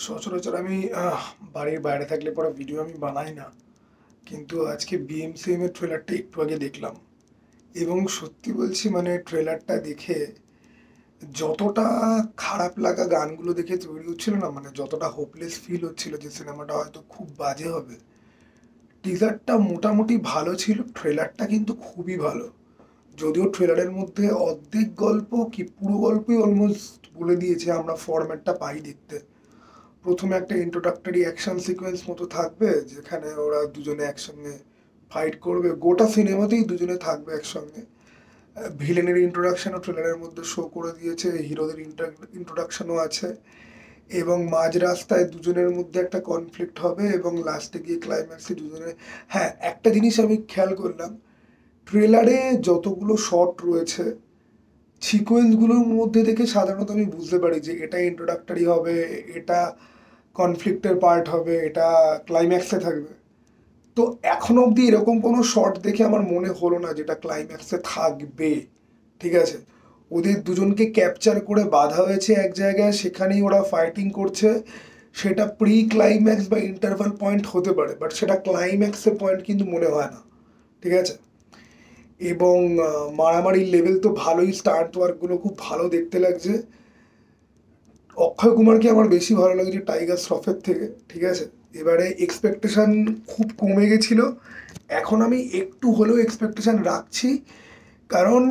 সচরাচর আমি বাড়ির বাইরে থাকলে পরে ভিডিও আমি বানাই না। কিন্তু আজকে বিএমসিএম এর ট্রেলারটা একটু আগে দেখলাম এবং সত্যি বলছি মানে ট্রেলারটা দেখে যতটা খারাপ লাগা গানগুলো দেখে তৈরি হচ্ছিল না, মানে যতটা হোপলেস ফিল হচ্ছিল যে সিনেমাটা হয়তো খুব বাজে হবে। টিজারটা মোটামুটি ভালো ছিল, ট্রেলারটা কিন্তু খুবই ভালো। যদিও ট্রেলারের মধ্যে অর্ধেক গল্প কি পুরো গল্পই অলমোস্ট বলে দিয়েছে, আমরা ফরম্যাটটা পাই দেখতে। প্রথমে একটা ইন্ট্রোডাক্টরি অ্যাকশন সিকোয়েন্স মতো থাকবে, যেখানে ওরা দুজনে একসঙ্গে ফাইট করবে, গোটা সিনেমাতেই দুজনে থাকবে একসঙ্গে। ভিলেনের ইন্ট্রোডাকশনও ট্রেলারের মধ্যে শো করে দিয়েছে, হিরোদের ইন্ট্রোডাকশনও আছে, এবং মাঝ রাস্তায় দুজনের মধ্যে একটা কনফ্লিক্ট হবে এবং লাস্টে গিয়ে ক্লাইম্যাক্সে দুজনে। হ্যাঁ, একটা জিনিস আমি খেয়াল করলাম, ট্রেলারে যতগুলো শট রয়েছে সিকোয়েন্সগুলোর মধ্যে থেকে সাধারণত আমি বুঝতে পারি যে এটা ইন্ট্রোডাক্টরি হবে, এটা কনফ্লিক্টের পার্ট হবে, এটা ক্লাইম্যাক্সে থাকবে। তো এখনো অবধি এরকম কোনো শট দেখে আমার মনে হলো না যেটা ক্লাইম্যাক্সে থাকবে। ঠিক আছে, ওদের দুজনকে ক্যাপচার করে বাঁধা হয়েছে এক জায়গায়, সেখানেই ওরা ফাইটিং করছে। সেটা প্রি ক্লাইম্যাক্স বা ইন্টারভাল পয়েন্ট হতে পারে, বাট সেটা ক্লাইম্যাক্সের পয়েন্ট কিন্তু মনে হয় না। ঠিক আছে, এবং মারামারির লেভেল তো ভালোই, স্টান্ট ওয়ার্কগুলো খুব ভালো দেখতে লাগছে। অক্ষয় কুমারকে আমার বেশি ভালো লাগছে টাইগার শ্রফের থেকে। ঠিক আছে, এবারে এক্সপেকটেশন খুব কমে গেছিল, এখন আমি একটু হলেও এক্সপেকটেশন রাখছি। কারণ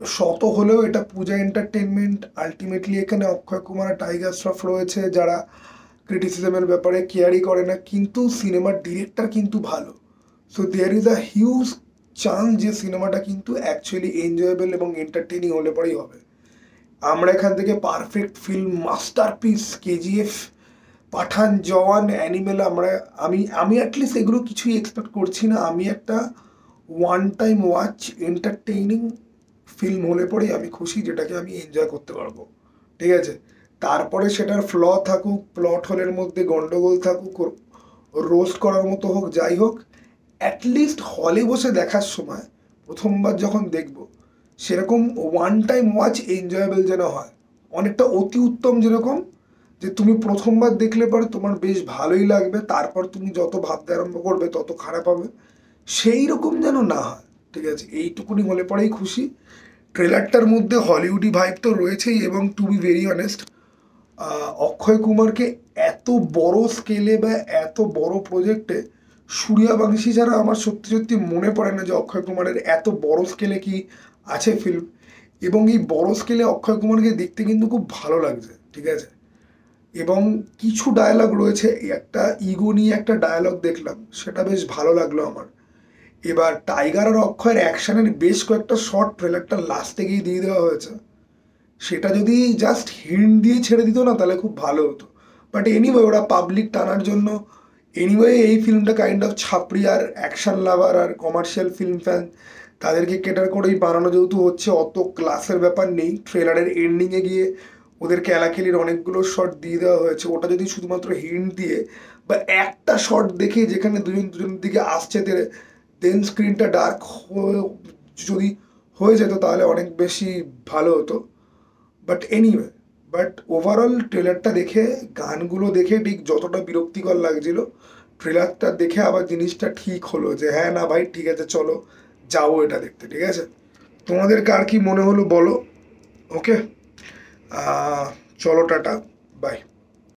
শত হলেও এটা পূজা এন্টারটেনমেন্ট, আলটিমেটলি এখানে অক্ষয় কুমার আর টাইগার শ্রফ রয়েছে যারা ক্রিটিসিজমের ব্যাপারে কেয়ারই করে না, কিন্তু সিনেমার ডিরেক্টর কিন্তু ভালো। So there is a huge chance যে সিনেমাটা কিন্তু অ্যাকচুয়ালি এনজয়েবল এবং এন্টারটেনিং হলে পরেই হবে। আমরা এখান থেকে পারফেক্ট ফিল্ম, মাস্টারপিস, কেজিএফ, পাঠান, জওয়ান, অ্যানিমেল, আমি আমি অ্যাটলিস্ট এগুলো কিছুই এক্সপেক্ট করছি না। আমি একটা one time watch entertaining film হলে পরেই আমি খুশি, যেটাকে আমি এনজয় করতে পারবো। ঠিক আছে, তারপরে সেটার ফ্ল থাকুক, প্লট হোলের মধ্যে গন্ডগোল থাকুক, রোস্ট করার মতো হোক, যাই হোক, অ্যাটলিস্ট হলে বসে দেখার সময় প্রথমবার যখন দেখব সেরকম ওয়ান টাইম ওয়াচ এনজয়েবল যেন হয়। অনেকটা অতি উত্তম, যেরকম যে তুমি প্রথমবার দেখলে পরে তোমার বেশ ভালোই লাগবে, তারপর তুমি যত ভাবতে আরম্ভ করবে তত খারাপ হবে, সেই রকম যেন না হয়। ঠিক আছে, এইটুকুনি হলে পরেই খুশি। ট্রেলারটার মধ্যে হলিউডি ভাইব তো রয়েছেই, এবং টু বি ভেরি অনেস্ট, অক্ষয় কুমারকে এত বড় স্কেলে বা এত বড় প্রজেক্টে সূর্যা বংশী ছাড়া আমার সত্যি সত্যি মনে পড়ে না যে অক্ষয় কুমারের এত বড় স্কেলে কি আছে ফিল্ম। এবং এই বড় স্কেলে অক্ষয় কুমারকে দেখতে কিন্তু খুব ভালো লাগছে। ঠিক আছে, এবং কিছু ডায়লগ রয়েছে, একটা ইগো নিয়ে একটা ডায়লগ দেখলাম, সেটা বেশ ভালো লাগলো আমার। এবার টাইগার আর অক্ষয়ের অ্যাকশনের বেশ কয়েকটা শর্ট ট্রেলারটা লাস্টে গিয়ে দিয়ে দেওয়া হয়েছে, সেটা যদি জাস্ট হিন্ট দিয়ে ছেড়ে দিত না তাহলে খুব ভালো হতো। বাট এনিওয়ে, ওরা পাবলিক টানার জন্য, এনিওয়ে এই ফিল্মটা কাইন্ড অফ ছাপড়ি আর অ্যাকশন লাভার আর কমার্শিয়াল ফিল্ম ফ্যান, তাদেরকে কেটার করেই বানানো যেহেতু হচ্ছে, অত ক্লাসের ব্যাপার নেই। ট্রেলারের এন্ডিংয়ে গিয়ে ওদের খেলাখেলির অনেকগুলো শট দিয়ে দেওয়া হয়েছে, ওটা যদি শুধুমাত্র হিন্ট দিয়ে বা একটা শট দেখে যেখানে দুজন দুজনের দিকে আসছে দেন স্ক্রিনটা ডার্ক যদি হয়ে যেত তাহলে অনেক বেশি ভালো হতো। বাট এনিওয়ে, বাট ওভারঅল ট্রেলারটা দেখে, গানগুলো দেখে ঠিক যতটা বিরক্তিকর লাগছিল, ট্রেলারটা দেখে আবার জিনিসটা ঠিক হলো যে হ্যাঁ না ভাই ঠিক আছে, চলো যাবো এটা দেখতে। ঠিক আছে, তোমাদের কার কি মনে হলো বলো। ওকে, চলো, টাটা, বাই।